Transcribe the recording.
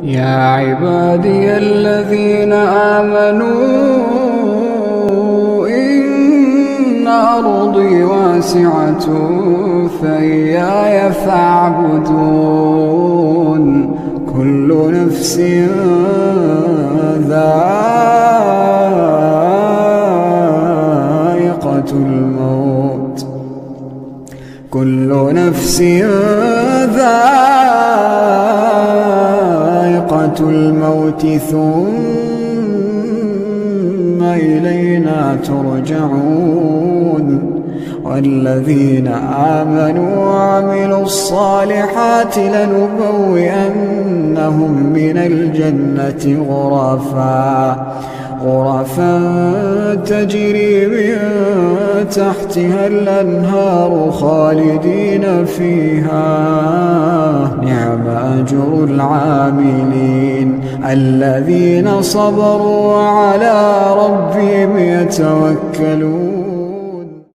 يا عبادي الذين آمنوا إن أرضي واسعة فإياي فاعبدون. كل نفس ذائقة الموت، كل نفس ذائقة الموت ثم إلينا ترجعون. والذين آمنوا وعملوا الصالحات لنبوئنهم من الجنة غرفا تجري من تحتها الأنهار خالدين فيها. نعم أجر العاملين الذين صبروا وعلى ربهم يتوكلون.